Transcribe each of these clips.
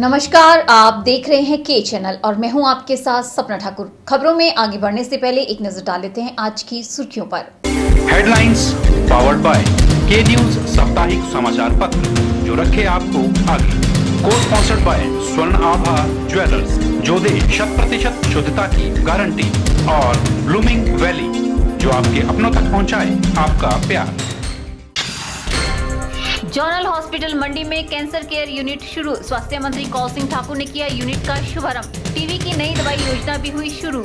नमस्कार, आप देख रहे हैं के चैनल और मैं हूं आपके साथ सपना ठाकुर। खबरों में आगे बढ़ने से पहले एक नजर डाल लेते हैं आज की सुर्खियों पर। हेडलाइंस पावर्ड बाय के न्यूज साप्ताहिक समाचार पत्र, जो रखे आपको आगे। को स्पॉन्सर्ड बाय स्वर्ण आभा ज्वेलर्स, जो दे 100% शुद्धता की गारंटी, और ब्लूमिंग वैली, जो आपके अपनों तक पहुंचाए आपका प्यार। जनरल हॉस्पिटल मंडी में कैंसर केयर यूनिट शुरू। स्वास्थ्य मंत्री कौल सिंह ठाकुर ने किया यूनिट का शुभारंभ। टीवी की नई दवाई योजना भी हुई शुरू।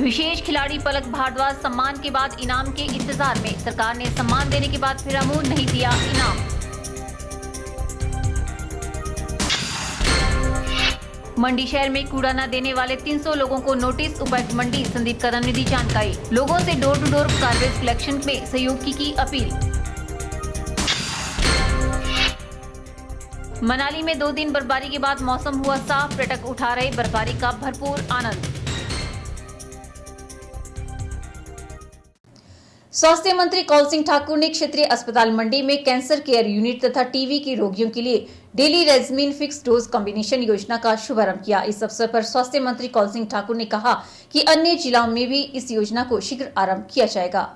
विशेष खिलाड़ी पलक भारद्वाज सम्मान के बाद इनाम के इंतजार में। सरकार ने सम्मान देने के बाद फिर मुंह नहीं दिया इनाम। मंडी शहर में कूड़ा न देने वाले 300 लोगों को नोटिस। उपायुक्त मंडी संदीप कदम ने दी जानकारी। लोगों से door to door garbage collection में सहयोग की अपील। मनाली में 2 दिन बर्फबारी के बाद मौसम हुआ साफ। पर्यटक उठा रहे बर्फबारी का भरपूर आनंद। स्वास्थ्य मंत्री कौल सिंह ठाकुर ने क्षेत्रीय अस्पताल मंडी में कैंसर केयर यूनिट तथा टीवी के रोगियों के लिए डेली रेजमिन फिक्स डोज कॉम्बिनेशन योजना का शुभारंभ किया। इस अवसर पर स्वास्थ्य मंत्री कौल सिंह ठाकुर ने कहा कि अन्य जिलों में भी इस योजना को शीघ्र आरंभ किया जाएगा।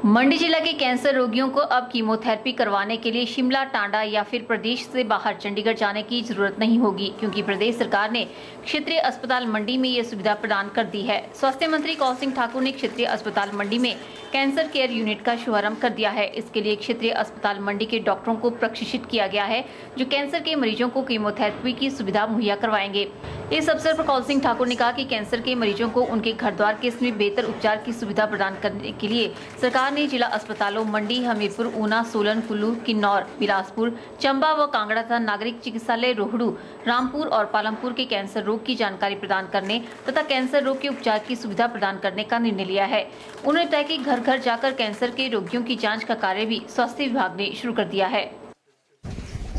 मंडी जिला के कैंसर रोगियों को अब कीमोथेरेपी करवाने के लिए शिमला, टांडा या फिर प्रदेश से बाहर चंडीगढ़ जाने की जरूरत नहीं होगी, क्योंकि प्रदेश सरकार ने क्षेत्रीय अस्पताल मंडी में यह सुविधा प्रदान कर दी है। स्वास्थ्य मंत्री कौल सिंह ठाकुर ने क्षेत्रीय अस्पताल मंडी में कैंसर केयर यूनिट का शुभारंभ कर दिया है। इसके लिए क्षेत्रीय अस्पताल मंडी के डॉक्टरों को प्रशिक्षित किया गया है, जो कैंसर के मरीजों को कीमोथेरेपी की सुविधा मुहैया करवाएंगे। इस अवसर पर कौल सिंह ठाकुर ने कहा कि कैंसर के मरीजों को उनके घर द्वार के में बेहतर उपचार की सुविधा प्रदान करने के लिए सरकार ने जिला अस्पतालों मंडी, हमीरपुर, ऊना, सोलन, कुल्लू, किन्नौर, बिलासपुर, चंबा व कांगड़ा तथा नागरिक चिकित्सालय रोहड़ू, रामपुर और पालमपुर के कैंसर रोग की जानकारी प्रदान करने तथा कैंसर रोग के उपचार की सुविधा प्रदान करने का निर्णय लिया है। उन्होंने बताया कि घर घर जाकर कैंसर के रोगियों की जांच का कार्य भी स्वास्थ्य विभाग ने शुरू कर दिया है।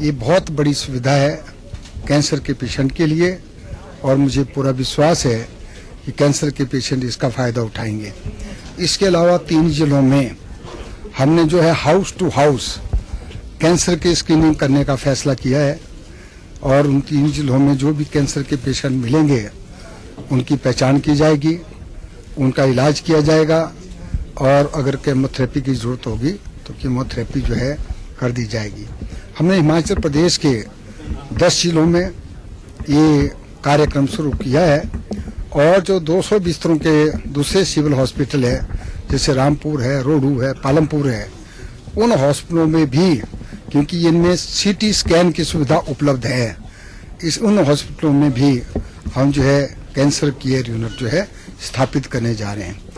ये बहुत बड़ी सुविधा है कैंसर के पेशेंट के लिए, और मुझे पूरा विश्वास है कि कैंसर के पेशेंट इसका फायदा उठाएंगे। इसके अलावा 3 जिलों में हमने जो है हाउस टू हाउस कैंसर की स्क्रीनिंग करने का फैसला किया है, और उन 3 जिलों में जो भी कैंसर के पेशेंट मिलेंगे उनकी पहचान की जाएगी, उनका इलाज किया जाएगा, और अगर कीमोथेरेपी की जरूरत होगी तो कीमोथेरेपी जो है कर दी जाएगी। हमने हिमाचल प्रदेश के 10 जिलों में ये कार्यक्रम शुरू किया है, और जो 200 बिस्तरों के दूसरे सिविल हॉस्पिटल है, जैसे रामपुर है, रोहड़ू है, पालमपुर है, उन हॉस्पिटलों में भी, क्योंकि इनमें सीटी स्कैन की सुविधा उपलब्ध है, उन हॉस्पिटलों में भी हम जो है कैंसर केयर यूनिट जो है स्थापित करने जा रहे हैं।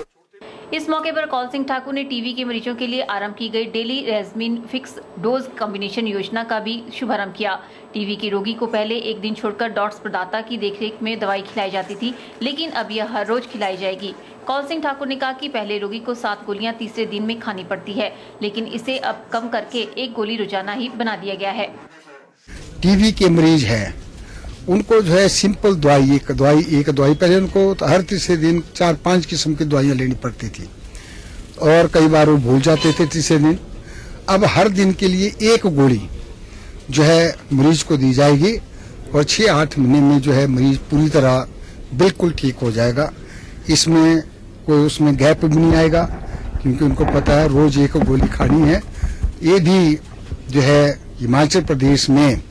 इस मौके पर कौल सिंह ठाकुर ने टीवी के मरीजों के लिए आरंभ की गई डेली रेजमिन फिक्स डोज कॉम्बिनेशन योजना का भी शुभारंभ किया। टीवी के रोगी को पहले एक दिन छोड़कर डॉट्स प्रदाता की देखरेख में दवाई खिलाई जाती थी, लेकिन अब यह हर रोज खिलाई जाएगी। कौल सिंह ठाकुर ने कहा कि पहले रोगी को 7 गोलियां तीसरे दिन में खानी पड़ती है, लेकिन इसे अब कम करके 1 गोली रोजाना ही बना दिया गया है। टीवी के मरीज है, उनको जो है सिंपल एक दवाई पहले उनको हर तीसरे दिन 4-5 किस्म की दवाइयां लेनी पड़ती थी, और कई बार वो भूल जाते थे तीसरे दिन। अब हर दिन के लिए 1 गोली जो है मरीज को दी जाएगी, और 6-8 महीने में जो है मरीज पूरी तरह बिल्कुल ठीक हो जाएगा। इसमें कोई उसमें गैप भी नहीं आएगा, क्योंकि उनको पता है रोज 1 गोली खानी है। ये भी जो है हिमाचल प्रदेश में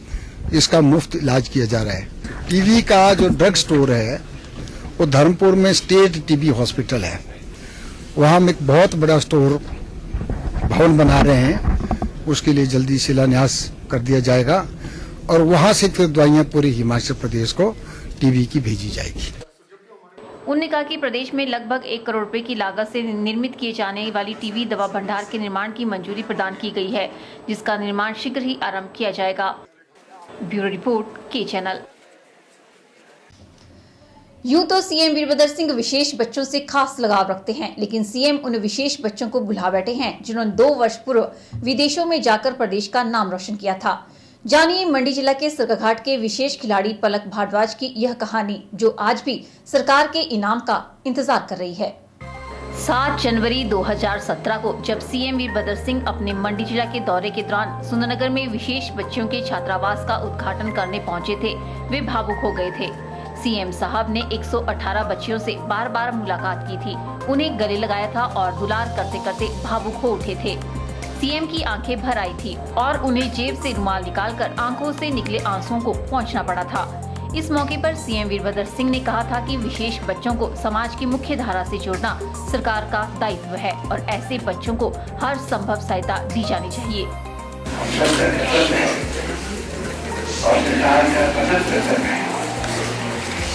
इसका मुफ्त इलाज किया जा रहा है। टीबी का जो ड्रग स्टोर है वो धर्मपुर में स्टेट टीबी हॉस्पिटल है, वहाँ हम एक बहुत बड़ा स्टोर भवन बना रहे हैं, उसके लिए जल्दी शिलान्यास कर दिया जाएगा, और वहाँ से फिर दवाइयाँ पूरे हिमाचल प्रदेश को टीबी की भेजी जाएगी। उन्होंने कहा कि प्रदेश में लगभग 1 करोड़ रुपए की लागत से निर्मित किए जाने वाली टीबी दवा भंडार के निर्माण की मंजूरी प्रदान की गई है, जिसका निर्माण शीघ्र ही आरंभ किया जाएगा। ब्यूरो रिपोर्ट के चैनल। यूं तो सीएम वीरभद्र सिंह विशेष बच्चों से खास लगाव रखते हैं, लेकिन सीएम उन विशेष बच्चों को भुला बैठे हैं जिन्होंने 2 वर्ष पूर्व विदेशों में जाकर प्रदेश का नाम रोशन किया था। जानिए मंडी जिला के सरकाघाट के विशेष खिलाड़ी पलक भारद्वाज की यह कहानी, जो आज भी सरकार के इनाम का इंतजार कर रही है। 7 जनवरी 2017 को जब सीएम वीरभद्र सिंह अपने मंडी जिला के दौरे के दौरान सुंदरनगर में विशेष बच्चियों के छात्रावास का उद्घाटन करने पहुंचे थे, वे भावुक हो गए थे। सीएम साहब ने 118 बच्चियों से बार बार मुलाकात की थी, उन्हें गले लगाया था और दुलार करते करते भावुक हो उठे थे। सीएम की आंखें भर आई थी और उन्हें जेब से रुमाल निकालकर आंखों से निकले आंसुओं को पोंछना पड़ा था। इस मौके पर सीएम वीरभद्र सिंह ने कहा था कि विशेष बच्चों को समाज की मुख्य धारा से जोड़ना सरकार का दायित्व है और ऐसे बच्चों को हर संभव सहायता दी जानी चाहिए। और सरकार का सतत प्रयत्न है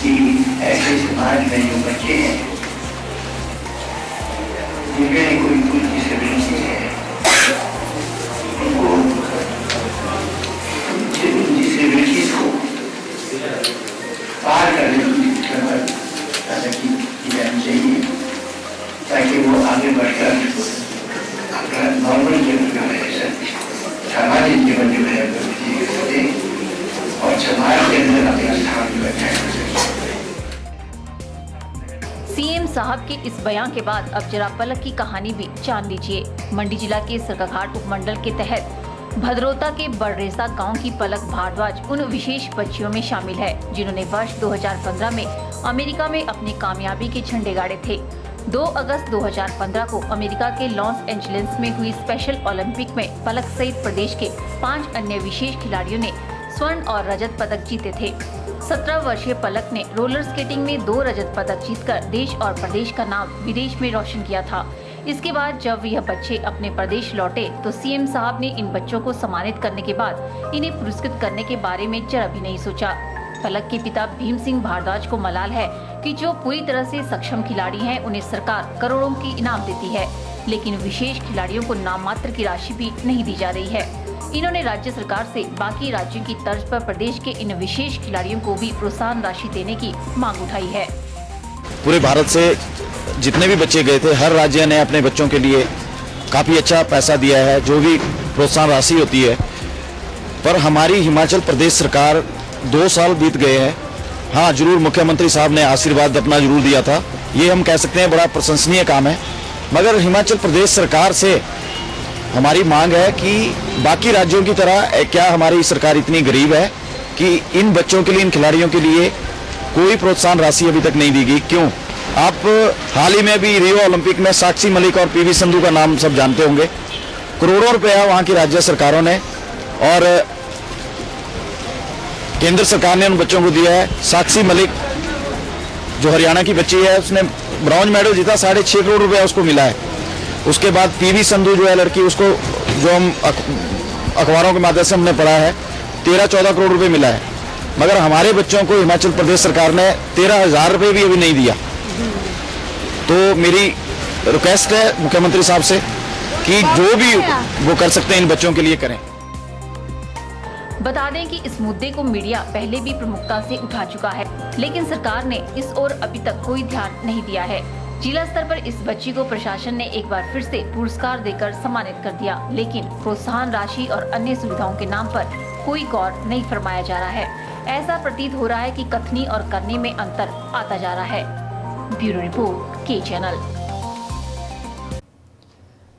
कि ऐसे समाज में जो बच्चे हैं जिनमें कोई डिसेबिलिटी है उनको डिसेबिलिटीज को पार करने की जानी चाहिए ताकि वो आगे बढ़कर अपना नॉर्मल जीवन का है सामाजिक जीवन जो है और समाज के अंदर अपना स्थान बनाए। सीएम साहब के इस बयान के बाद अब जरा पलक की कहानी भी जान लीजिए। मंडी जिला के सरकाघाट उपमंडल के तहत भद्रोता के बड़रेसा गांव की पलक भारद्वाज उन विशेष बच्चियों में शामिल है जिन्होंने वर्ष 2015 में अमेरिका में अपनी कामयाबी के झंडे गाड़े थे। 2 अगस्त 2015 को अमेरिका के लॉस एंजलिस में हुई स्पेशल ओलंपिक में पलक सहित प्रदेश के 5 अन्य विशेष खिलाड़ियों ने स्वर्ण और रजत पदक जीते थे। 17 वर्षीय पलक ने रोलर स्केटिंग में 2 रजत पदक जीतकर देश और प्रदेश का नाम विदेश में रोशन किया था। इसके बाद जब यह बच्चे अपने प्रदेश लौटे तो सीएम साहब ने इन बच्चों को सम्मानित करने के बाद इन्हें पुरस्कृत करने के बारे में जरा भी नहीं सोचा। पलक के पिता भीम सिंह भारद्वाज को मलाल है कि जो पूरी तरह से सक्षम खिलाड़ी हैं उन्हें सरकार करोड़ों की इनाम देती है, लेकिन विशेष खिलाड़ियों को नाम मात्र की राशि भी नहीं दी जा रही है। इन्होंने राज्य सरकार से बाकी राज्यों की तर्ज पर प्रदेश के इन विशेष खिलाड़ियों को भी प्रोत्साहन राशि देने की मांग उठाई है। पूरे भारत से जितने भी बच्चे गए थे, हर राज्य ने अपने बच्चों के लिए काफी अच्छा पैसा दिया है, जो भी प्रोत्साहन राशि होती है। पर हमारी हिमाचल प्रदेश सरकार 2 साल बीत गए हैं। हाँ, जरूर मुख्यमंत्री साहब ने आशीर्वाद अपना जरूर दिया था, ये हम कह सकते हैं बड़ा प्रशंसनीय काम है। मगर हिमाचल प्रदेश सरकार से हमारी मांग है कि बाकी राज्यों की तरह क्या हमारी सरकार इतनी गरीब है कि इन बच्चों के लिए, इन खिलाड़ियों के लिए कोई प्रोत्साहन राशि अभी तक नहीं दी गई। क्यों? आप हाल ही में भी रियो ओलंपिक में साक्षी मलिक और पीवी संधू का नाम सब जानते होंगे। करोड़ों रुपया वहां की राज्य सरकारों ने और केंद्र सरकार ने उन बच्चों को दिया है। साक्षी मलिक जो हरियाणा की बच्ची है, उसने ब्रॉन्ज मेडल जीता, 6.5 करोड़ रुपया उसको मिला है। उसके बाद पीवी संधू जो है लड़की, उसको जो हम अखबारों के माध्यम से हमने पढ़ा है 13-14 करोड़ रुपए मिला है। मगर हमारे बच्चों को हिमाचल प्रदेश सरकार ने 13,000 रुपए भी अभी नहीं दिया। तो मेरी रिक्वेस्ट है मुख्यमंत्री साहब से कि जो भी वो कर सकते हैं इन बच्चों के लिए करें। बता दें कि इस मुद्दे को मीडिया पहले भी प्रमुखता से उठा चुका है, लेकिन सरकार ने इस ओर अभी तक कोई ध्यान नहीं दिया है। जिला स्तर पर इस बच्ची को प्रशासन ने एक बार फिर से पुरस्कार देकर सम्मानित कर दिया, लेकिन प्रोत्साहन राशि और अन्य सुविधाओं के नाम पर कोई गौर नहीं फरमाया जा रहा है। ऐसा प्रतीत हो रहा है कि कथनी और करनी में अंतर आता जा रहा है। ब्यूरो रिपोर्ट, के चैनल।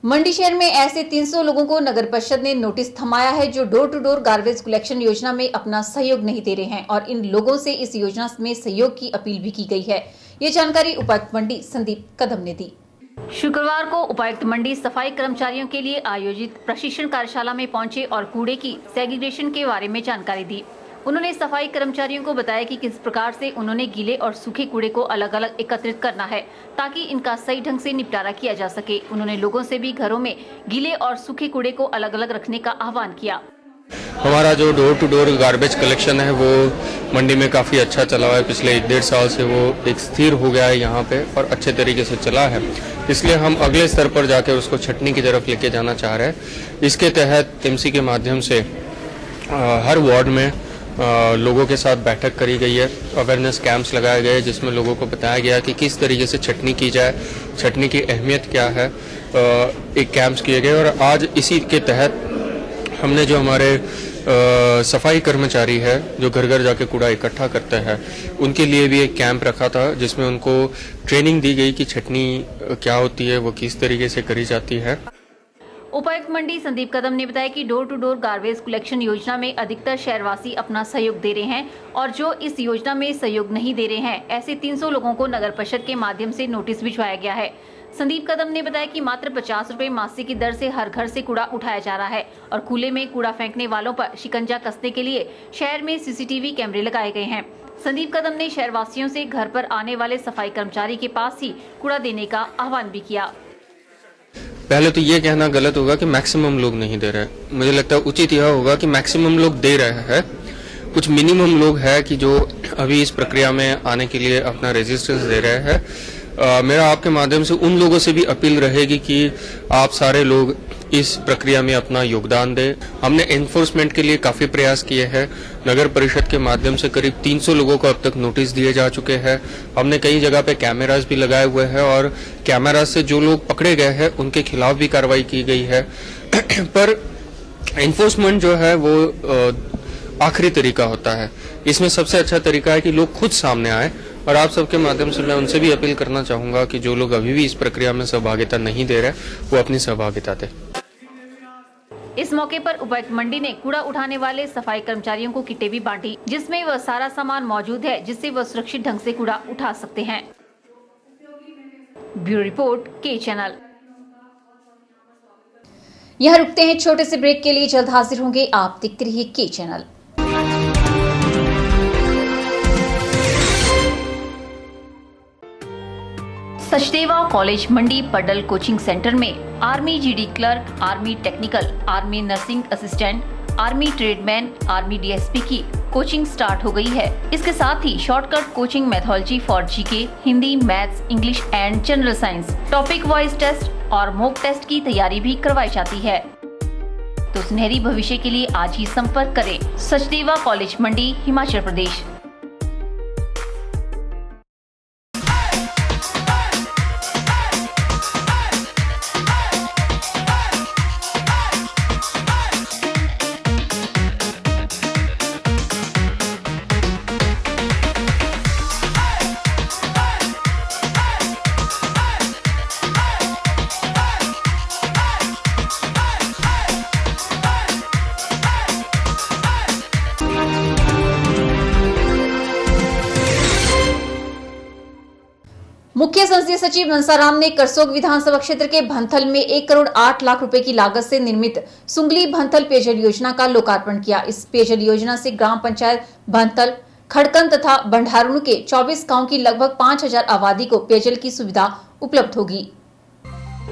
मंडी शहर में ऐसे 300 लोगों को नगर परिषद ने नोटिस थमाया है जो door to door garbage collection योजना में अपना सहयोग नहीं दे रहे हैं और इन लोगों से इस योजना में सहयोग की अपील भी की गई है। ये जानकारी उपायुक्त मंडी संदीप कदम ने दी। शुक्रवार को उपायुक्त मंडी सफाई कर्मचारियों के लिए आयोजित प्रशिक्षण कार्यशाला में पहुंचे और कूड़े की सेग्रीगेशन के बारे में जानकारी दी। उन्होंने सफाई कर्मचारियों को बताया कि किस प्रकार से उन्होंने गीले और सूखे कूड़े को अलग अलग एकत्रित करना है ताकि इनका सही ढंग से निपटारा किया जा सके। उन्होंने लोगों से भी घरों में गीले और सूखे कूड़े को अलग अलग रखने का आह्वान किया। हमारा जो door to door garbage collection है वो मंडी में काफ़ी अच्छा चला हुआ है। पिछले 1-1.5 साल से वो एक स्थिर हो गया है यहाँ पे और अच्छे तरीके से चला है, इसलिए हम अगले स्तर पर जाकर उसको छटनी की तरफ लेके जाना चाह रहे हैं। इसके तहत एमसी के माध्यम से हर वार्ड में लोगों के साथ बैठक करी गई है, अवेयरनेस कैंप्स लगाए गए जिसमें लोगों को बताया गया कि किस तरीके से छटनी की जाए, छटनी की अहमियत क्या है। एक कैंप्स किए गए और आज इसी के तहत हमने जो हमारे सफाई कर्मचारी है जो घर घर जाके कूड़ा इकट्ठा करते हैं, उनके लिए भी एक कैंप रखा था जिसमें उनको ट्रेनिंग दी गई कि छटनी क्या होती है, वो किस तरीके से करी जाती है। उपायुक्त मंडी संदीप कदम ने बताया कि door to door garbage collection योजना में अधिकतर शहरवासी अपना सहयोग दे रहे हैं और जो इस योजना में सहयोग नहीं दे रहे हैं ऐसे 300 लोगों को नगर परिषद के माध्यम से नोटिस भिजवाया गया है। संदीप कदम ने बताया कि मात्र 50 रुपए मासिक की दर से हर घर से कूड़ा उठाया जा रहा है और खुले में कूड़ा फेंकने वालों पर शिकंजा कसने के लिए शहर में सीसीटीवी कैमरे लगाए गए हैं। संदीप कदम ने शहरवासियों से घर पर आने वाले सफाई कर्मचारी के पास ही कूड़ा देने का आह्वान भी किया। पहले तो ये कहना गलत होगा कि मैक्सिमम लोग नहीं दे रहे। मुझे लगता है उचित यह होगा कि मैक्सिमम लोग दे रहे हैं, कुछ मिनिमम लोग हैं कि जो अभी इस प्रक्रिया में आने के लिए अपना रेजिस्टेंस दे रहे हैं। मेरा आपके माध्यम से उन लोगों से भी अपील रहेगी कि आप सारे लोग इस प्रक्रिया में अपना योगदान दें। हमने एनफोर्समेंट के लिए काफी प्रयास किए हैं। नगर परिषद के माध्यम से करीब 300 लोगों को अब तक नोटिस दिए जा चुके हैं। हमने कई जगह पे कैमरास भी लगाए हुए हैं और कैमरास से जो लोग पकड़े गए हैं उनके खिलाफ भी कार्रवाई की गई है। पर एनफोर्समेंट जो है वो आखिरी तरीका होता है। इसमें सबसे अच्छा तरीका है कि लोग खुद सामने आए और आप सबके माध्यम से मैं उनसे भी अपील करना चाहूंगा कि जो लोग अभी भी इस प्रक्रिया में सहभागिता नहीं दे रहे वो अपनी सहभागिता दें। इस मौके पर उपायुक्त मंडी ने कूड़ा उठाने वाले सफाई कर्मचारियों को किटें भी बांटी जिसमें वह सारा सामान मौजूद है जिससे वह सुरक्षित ढंग से कूड़ा उठा सकते हैं। ब्यूरो रिपोर्ट के चैनल। यहाँ रुकते हैं छोटे से ब्रेक के लिए, जल्द हाजिर होंगे। आप देखते रहिए के channel. Sachdeva college Mandi Paddal coaching centre में army GD clerk, army technical, army nursing assistant, army tradesman, army DSP की कोचिंग स्टार्ट हो गई है। इसके साथ ही shortcut coaching methodology for GK, Hindi, maths, English and general science, topic wise test और mock test की तैयारी भी करवाई जाती है। तो सुनहरी भविष्य के लिए आज ही संपर्क करें सचदेवा कॉलेज मंडी, हिमाचल प्रदेश। मुख्य संसदीय सचिव हंसाराम ने करसोग विधानसभा क्षेत्र के भंथल में 1 करोड़ 8 लाख रुपए की लागत से निर्मित सुंगली भंथल पेयजल योजना का लोकार्पण किया। इस पेयजल योजना से ग्राम पंचायत भंथल, खड़कन तथा बंडारुण के 24 गांव की लगभग 5000 आबादी को पेयजल की सुविधा उपलब्ध होगी।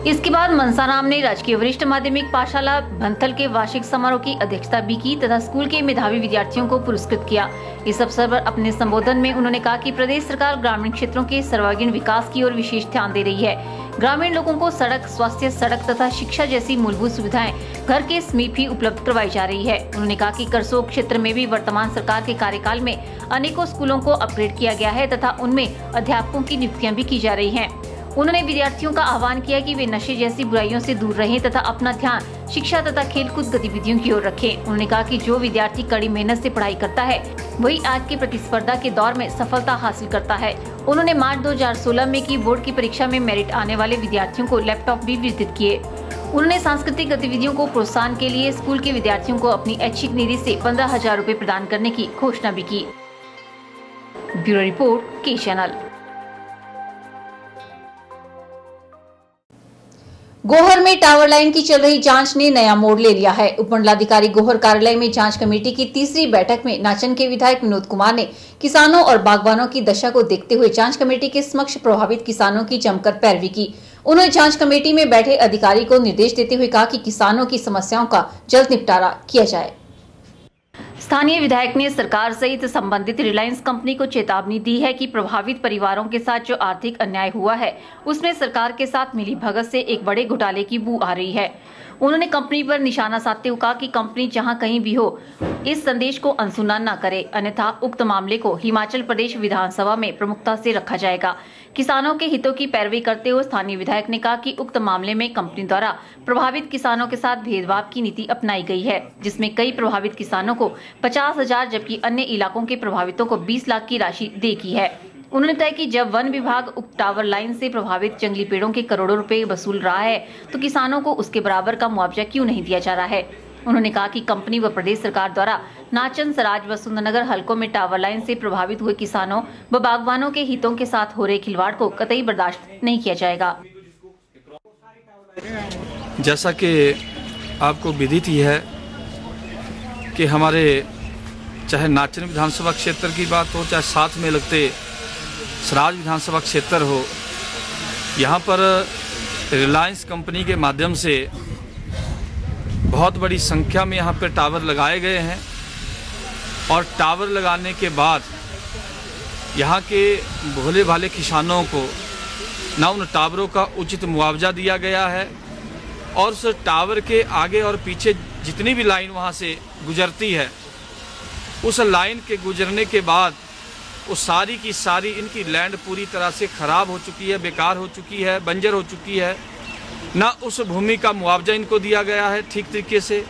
इसके बाद मनसाराम ने राजकीय वरिष्ठ माध्यमिक पाठशाला भंथल के वार्षिक समारोह की अध्यक्षता भी की तथा स्कूल के मेधावी विद्यार्थियों को पुरस्कृत किया। इस अवसर पर अपने संबोधन में उन्होंने कहा कि प्रदेश सरकार ग्रामीण क्षेत्रों के सर्वांगीण विकास की ओर विशेष ध्यान दे रही है। ग्रामीण लोगों को सड़क, स्वास्थ्य, सड़क तथा शिक्षा जैसी मूलभूत सुविधाएं घर के समीप ही उपलब्ध करवाई जा रही है। उन्होंने कहा कि करसोग क्षेत्र में भी वर्तमान सरकार के कार्यकाल में अनेकों स्कूलों को अपग्रेड किया गया है तथा उनमें अध्यापकों की नियुक्तियां भी की जा रही हैं। उन्होंने विद्यार्थियों का आह्वान किया कि वे नशे जैसी बुराइयों से दूर रहें तथा अपना ध्यान शिक्षा तथा खेलकूद गतिविधियों की ओर रखें। उन्होंने कहा कि जो विद्यार्थी कड़ी मेहनत से पढ़ाई करता है वही आज के प्रतिस्पर्धा के दौर में सफलता हासिल करता है। उन्होंने मार्च 2016 में की बोर्ड की परीक्षा में मेरिट आने वाले विद्यार्थियों को लैपटॉप भी वितरित किए। उन्होंने सांस्कृतिक गतिविधियों को प्रोत्साहन के लिए स्कूल के विद्यार्थियों को अपनी ऐच्छिक निधि से 15,000 रुपए प्रदान करने की घोषणा भी की। ब्यूरो रिपोर्ट के चैनल। गोहर में टावर लाइन की चल रही जांच ने नया मोड़ ले लिया है। उपमंडलाधिकारी गोहर कार्यालय में जांच कमेटी की तीसरी बैठक में नाचन के विधायक विनोद कुमार ने किसानों और बागवानों की दशा को देखते हुए जांच कमेटी के समक्ष प्रभावित किसानों की जमकर पैरवी की। उन्होंने जांच कमेटी में बैठे अधिकारी को निर्देश देते हुए कहा कि किसानों की समस्याओं का जल्द निपटारा किया जाए। स्थानीय विधायक ने सरकार सहित संबंधित रिलायंस कंपनी को चेतावनी दी है कि प्रभावित परिवारों के साथ जो आर्थिक अन्याय हुआ है उसमें सरकार के साथ मिलीभगत से एक बड़े घोटाले की बू आ रही है। उन्होंने कंपनी पर निशाना साधते हुए कहा कि कंपनी जहां कहीं भी हो इस संदेश को अनसुना न करे, अन्यथा उक्त मामले को हिमाचल प्रदेश विधानसभा में प्रमुखता से रखा जाएगा। किसानों के हितों की पैरवी करते हुए स्थानीय विधायक ने कहा कि उक्त मामले में कंपनी द्वारा प्रभावित किसानों के साथ भेदभाव की नीति अपनाई गई है, जिसमें कई प्रभावित किसानों को 50,000 जबकि अन्य इलाकों के प्रभावितों को 20 लाख की राशि दे की है। उन्होंने बताया कि जब वन विभाग उक्त टावर लाइन से प्रभावित जंगली पेड़ों के करोड़ों रुपए वसूल रहा है तो किसानों को उसके बराबर का मुआवजा क्यों नहीं दिया जा रहा है। उन्होंने कहा कि कंपनी व प्रदेश सरकार द्वारा नाचन, सराज व सुंदरनगर हलकों में टावर लाइन से प्रभावित हुए किसानों व बागवानों के हितों के साथ हो रहे खिलवाड़ को कतई बर्दाश्त नहीं किया जाएगा। जैसा कि आपको विदित ही है कि हमारे चाहे नाचन विधानसभा क्षेत्र की बात हो, चाहे साथ में लगते सराज विधानसभा क्षेत्र हो, यहाँ पर रिलायंस कंपनी के माध्यम से बहुत बड़ी संख्या में यहाँ पर टावर लगाए गए हैं और टावर लगाने के बाद यहाँ के भोले भाले किसानों को ना उन टावरों का उचित मुआवजा दिया गया है और उस टावर के आगे और पीछे जितनी भी लाइन वहाँ से गुजरती है, उस लाइन के गुजरने के बाद वो सारी की सारी इनकी लैंड पूरी तरह से ख़राब हो चुकी है, बेकार हो चुकी है, बंजर हो चुकी है। ना उस भूमि का मुआवजा इनको दिया गया है ठीक तरीके से,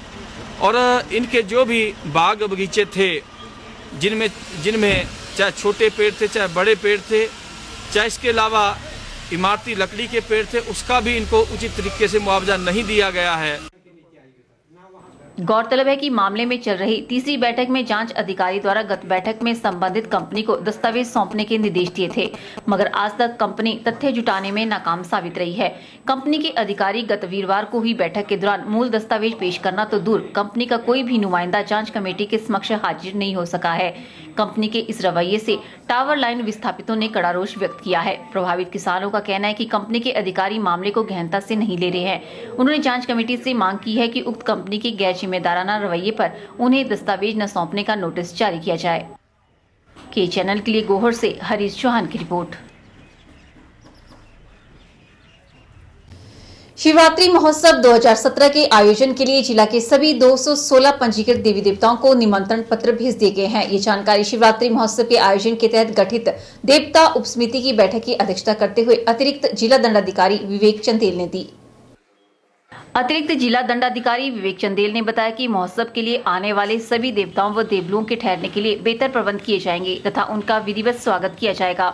और इनके जो भी बाग बगीचे थे जिनमें चाहे छोटे पेड़ थे, चाहे बड़े पेड़ थे, चाहे इसके अलावा इमारती लकड़ी के पेड़ थे, उसका भी इनको उचित तरीके से मुआवजा नहीं दिया गया है। गौरतलब है कि मामले में चल रही तीसरी बैठक में जांच अधिकारी द्वारा गत बैठक में संबंधित कंपनी को दस्तावेज सौंपने के निर्देश दिए थे, मगर आज तक कंपनी तथ्य जुटाने में नाकाम साबित रही है। कंपनी के अधिकारी गत वीरवार को हुई बैठक के दौरान मूल दस्तावेज पेश करना तो दूर, कंपनी का कोई भी नुमाइंदा जांच कमेटी के समक्ष हाजिर नहीं हो सका है। कंपनी के इस रवैये से टावर लाइन विस्थापितों ने कड़ा रोष व्यक्त किया है। प्रभावित किसानों का कहना है कि कंपनी के अधिकारी मामले को गहनता से नहीं ले रहे हैं। उन्होंने जांच कमेटी से मांग की है कि उक्त कंपनी के गैर जिम्मेदाराना रवैये पर उन्हें दस्तावेज न सौंपने का नोटिस जारी किया जाए। के चैनल के लिए गोहर से हरीश चौहान की रिपोर्ट। शिवरात्रि महोत्सव 2017 के आयोजन के लिए जिला के सभी 216 पंजीकृत देवी देवताओं को निमंत्रण पत्र भेज दिए गए हैं। ये जानकारी शिवरात्रि महोत्सव के आयोजन के तहत गठित देवता उपसमिति की बैठक की अध्यक्षता करते हुए अतिरिक्त जिला दंडाधिकारी विवेक चंदेल ने दी। अतिरिक्त जिला दंडाधिकारी विवेक चंदेल ने बताया कि महोत्सव के लिए आने वाले सभी देवताओं व देवलुओं के ठहरने के लिए बेहतर प्रबंध किए जाएंगे तथा उनका विधिवत स्वागत किया जाएगा।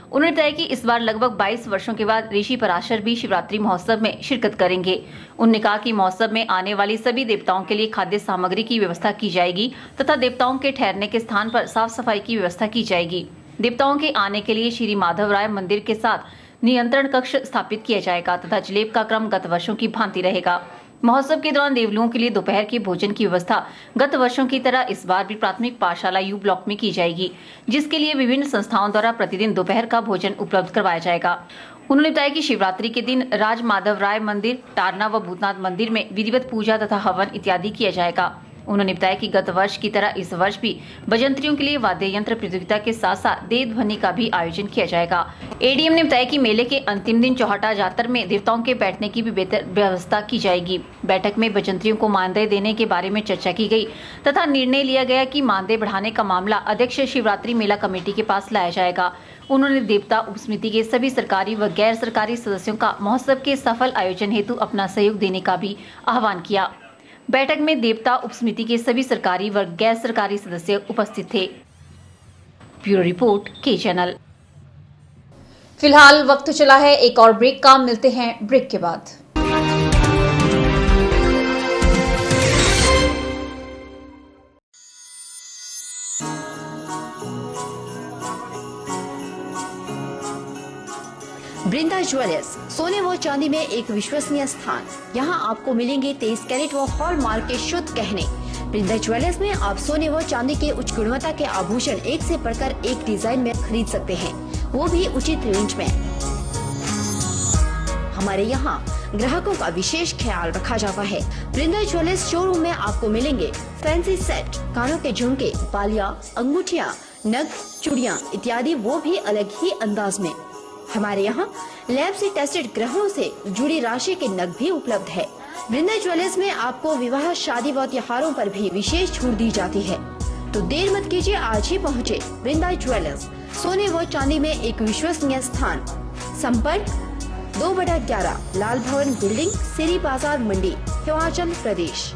उन्होंने बताया कि इस बार लगभग 22 वर्षों के बाद ऋषि पराशर भी शिवरात्रि महोत्सव में शिरकत करेंगे। उन्होंने कहा कि महोत्सव में आने वाली सभी देवताओं के लिए खाद्य सामग्री की व्यवस्था की जाएगी तथा देवताओं के ठहरने के स्थान पर साफ सफाई की व्यवस्था की जाएगी। देवताओं के आने के लिए श्री माधव राय मंदिर के साथ नियंत्रण कक्ष स्थापित किया जाएगा तथा जलेब का क्रम गत वर्षों की भांति रहेगा। महोत्सव के दौरान देवलुओं के लिए दोपहर के भोजन की व्यवस्था गत वर्षों की तरह इस बार भी प्राथमिक पाठशाला यू ब्लॉक में की जाएगी, जिसके लिए विभिन्न संस्थाओं द्वारा प्रतिदिन दोपहर का भोजन उपलब्ध करवाया जाएगा। उन्होंने बताया कि शिवरात्रि के दिन राज माधव राय मंदिर, टारना व भूतनाथ मंदिर में विधिवत पूजा तथा हवन इत्यादि किया जाएगा। उन्होंने बताया कि गत वर्ष की तरह इस वर्ष भी भजंत्रियों के लिए वाद्य यंत्र प्रतियोगिता के साथ साथ देव ध्वनि का भी आयोजन किया जाएगा। एडीएम ने बताया कि मेले के अंतिम दिन चौहटा जातर में देवताओं के बैठने की भी बेहतर व्यवस्था की जाएगी। बैठक में भजंत्रियों को मानदेय देने के बारे में चर्चा की गई तथा निर्णय लिया गया कि मानदेय बढ़ाने का मामला अध्यक्ष शिवरात्रि मेला कमेटी के पास लाया जाएगा। उन्होंने देवता उपसमिति के सभी सरकारी व गैर सरकारी सदस्यों का महोत्सव के सफल आयोजन हेतु अपना सहयोग देने का भी आह्वान किया। बैठक में देवता उपसमिति के सभी सरकारी व गैर सरकारी सदस्य उपस्थित थे। ब्यूरो रिपोर्ट, के चैनल। फिलहाल वक्त चला है एक और ब्रेक का, मिलते हैं ब्रेक के बाद। बृंदा ज्वेलर्स, सोने व चांदी में एक विश्वसनीय स्थान। यहाँ आपको मिलेंगे 23 कैरेट व हॉलमार्क के शुद्ध गहने। बृंदा ज्वेलर्स में आप सोने व चांदी के उच्च गुणवत्ता के आभूषण एक से बढ़कर एक डिजाइन में खरीद सकते हैं, वो भी उचित रेंज में। हमारे यहाँ ग्राहकों का विशेष ख्याल रखा जाता है। बृंदा ज्वेलर्स शोरूम में आपको मिलेंगे फैंसी सेट, कानों के झुमके, बालियां, अंगूठियां, नग, चूड़ियां इत्यादि, वो भी अलग ही अंदाज में। हमारे यहाँ लैब से टेस्टेड ग्रहों से जुड़ी राशि के नग भी उपलब्ध है। वृंदा ज्वेलर्स में आपको विवाह, शादी व त्योहारों पर भी विशेष छूट दी जाती है। तो देर मत कीजिए, आज ही पहुँचे वृंदा ज्वेलर्स, सोने व चांदी में एक विश्वसनीय स्थान। संपर्क 2/11 लाल भवन बिल्डिंग, सिरी बाजार मंडी, हिमाचल प्रदेश।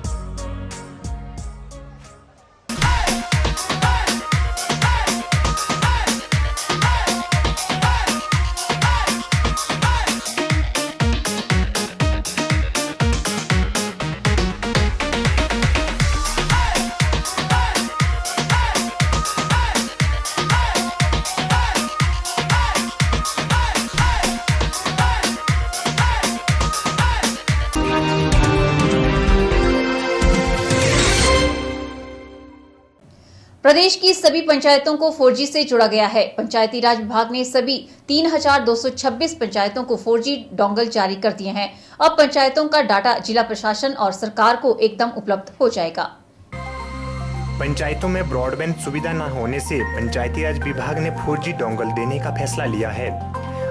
प्रदेश की सभी पंचायतों को 4G से जोड़ा गया है। पंचायती राज विभाग ने सभी 3226 पंचायतों को 4G डोंगल जारी कर दिए हैं। अब पंचायतों का डाटा जिला प्रशासन और सरकार को एकदम उपलब्ध हो जाएगा। पंचायतों में ब्रॉडबैंड सुविधा न होने से पंचायती राज विभाग ने 4G डोंगल देने का फैसला लिया है।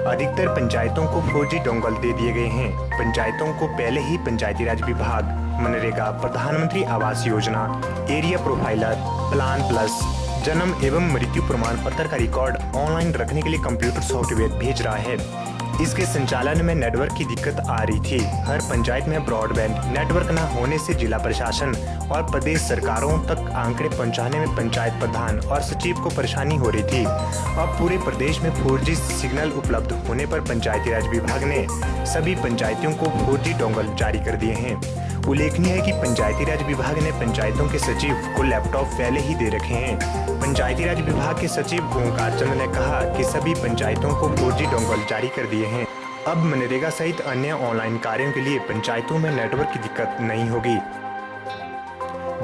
अधिकतर पंचायतों को 4G डोंगल दे दिए गए हैं। पंचायतों को पहले ही पंचायती राज विभाग, मनरेगा, प्रधानमंत्री Awas Yojana, area profiler, plan plus, जन्म एवं मृत्यु प्रमाण पत्र का रिकॉर्ड ऑनलाइन रखने के लिए कंप्यूटर सॉफ्टवेयर भेज रहा है। इसके संचालन में नेटवर्क की दिक्कत आ रही थी। हर पंचायत में ब्रॉडबैंड नेटवर्क न होने से जिला प्रशासन और प्रदेश सरकारों तक आंकड़े पहुंचाने में पंचायत प्रधान और सचिव को परेशानी हो रही थी। अब पूरे प्रदेश में 4G सिग्नल उपलब्ध होने पर पंचायती राज विभाग ने सभी पंचायतों को 4G डोंगल जारी कर दिए हैं। उल्लेखनीय है कि पंचायती राज विभाग ने पंचायतों के सचिव को लैपटॉप पहले ही दे रखे हैं। पंचायती राज विभाग के सचिव ओंकार चंद ने कहा कि सभी पंचायतों को 4G डोंगल जारी कर दिए हैं। अब मनरेगा सहित अन्य ऑनलाइन कार्यों के लिए पंचायतों में नेटवर्क की दिक्कत नहीं होगी।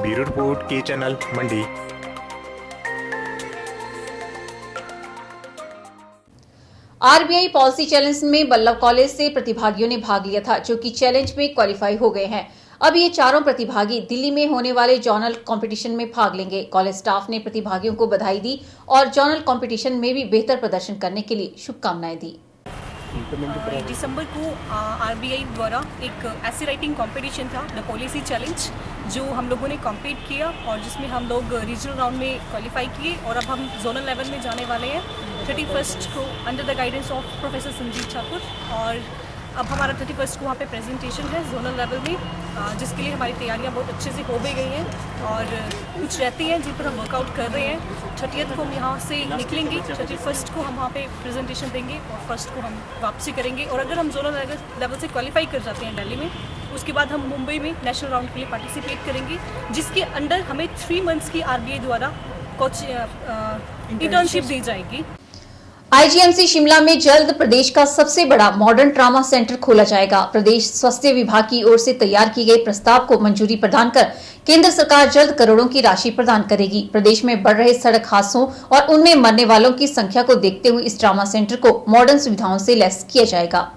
ब्यूरो रिपोर्ट के चैनल मंडी। आरबीआई पॉलिसी चैलेंज में बल्लभ कॉलेज से प्रतिभागियों ने भाग लिया था, जो कि चैलेंज में क्वालिफाई हो गए हैं। अब ये चारों प्रतिभागी दिल्ली में होने वाले जोनल कंपटीशन में भाग लेंगे। कॉलेज स्टाफ ने प्रतिभागियों को बधाई दी और जोनल कंपटीशन में भी बेहतर प्रदर्शन करने के लिए शुभकामनाएं दी। दिसंबर को आरबीआई द्वारा एक ऐसे राइटिंग कंपटीशन था, द पॉलिसी चैलेंज, जो हम लोगों ने कम्पीट किया और जिसमें हम लोग रीजनल राउंड में क्वालिफाई किए और अब हम जोनल लेवल में जाने वाले हैं 31 को under the guidance of professor Sanjeev Thakur. और अब हमारा 31 को वहाँ पे प्रेजेंटेशन है जोनल लेवल में, जिसके लिए हमारी तैयारियाँ बहुत अच्छे से हो भी गई हैं और कुछ रहती हैं जिन पर हम वर्कआउट कर रहे हैं। 30 को हम यहाँ से निकलेंगे, 31 को हम वहाँ पे प्रेजेंटेशन देंगे और 1 को हम वापसी करेंगे। और अगर हम जोनल लेवल से क्वालिफाई कर जाते हैं दिल्ली में, उसके बाद हम मुंबई में नेशनल राउंड के लिए पार्टिसिपेट करेंगे, जिसके अंडर हमें 3 मंथ्स की आरबीआई द्वारा इंटर्नशिप दी जाएगी। आईजीएमसी शिमला में जल्द प्रदेश का सबसे बड़ा मॉडर्न ट्रॉमा सेंटर खोला जाएगा। प्रदेश स्वास्थ्य विभाग की ओर से तैयार किए गए प्रस्ताव को मंजूरी प्रदान कर केंद्र सरकार जल्द करोड़ों की राशि प्रदान करेगी। प्रदेश में बढ़ रहे सड़क हादसों और उनमें मरने वालों की संख्या को देखते हुए इस ट्रॉमा सेंटर को मॉडर्न सुविधाओं से लैस किया जाएगा।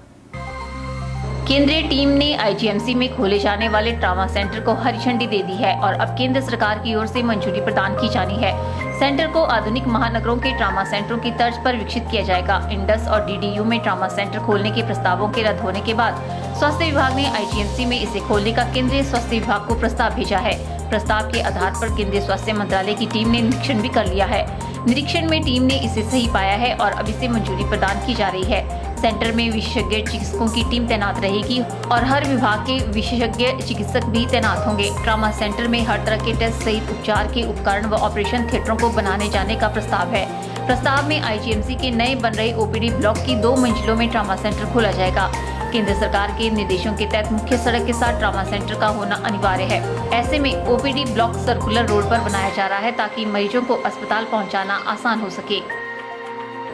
केंद्रीय टीम ने आईजीएमसी में खोले जाने वाले ट्रॉमा सेंटर को हरी झंडी दे दी है और अब केंद्र सरकार की ओर से मंजूरी प्रदान की जानी है। सेंटर को आधुनिक महानगरों के ट्रॉमा सेंटरों की तर्ज पर विकसित किया जाएगा। इंडस और डीडीयू में ट्रॉमा सेंटर खोलने के प्रस्तावों के रद्द होने के बाद स्वास्थ्य विभाग ने आईजीएमसी में इसे खोलने का केंद्रीय स्वास्थ्य विभाग को प्रस्ताव भेजा है। प्रस्ताव के आधार पर केंद्रीय स्वास्थ्य मंत्रालय की टीम ने निरीक्षण भी कर लिया है। निरीक्षण में टीम ने इसे सही पाया है और अब इसे मंजूरी प्रदान की जा रही है। सेंटर में विशेषज्ञ चिकित्सकों की टीम तैनात रहेगी और हर विभाग के विशेषज्ञ चिकित्सक भी तैनात होंगे। ट्रॉमा सेंटर में हर तरह के टेस्ट सहित उपचार के उपकरण व ऑपरेशन थिएटरों को बनाने जाने का प्रस्ताव है। प्रस्ताव में आईजीएमसी के नए बन रहे ओपीडी ब्लॉक की 2 मंजिलों में ट्रॉमा सेंटर खोला जाएगा। केंद्र सरकार के निर्देशों के तहत मुख्य सड़क के साथ ट्रॉमा सेंटर का होना अनिवार्य है। ऐसे में ओपीडी ब्लॉक सर्कुलर रोड पर बनाया जा रहा है ताकि मरीजों को अस्पताल पहुंचाना आसान हो सके।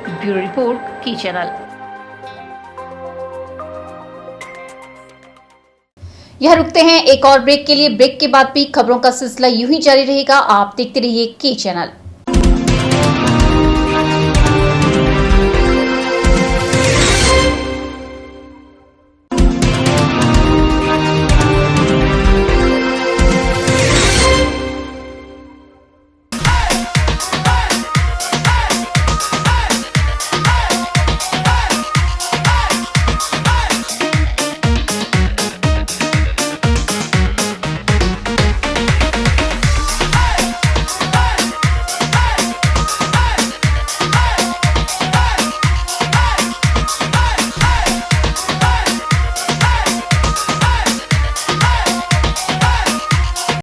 ब्यूरो रिपोर्ट की चैनल। यह रुकते हैं एक और ब्रेक के लिए। ब्रेक के बाद भी खबरों का सिलसिला यूं ही जारी रहेगा। आप देखते रहिए की चैनल।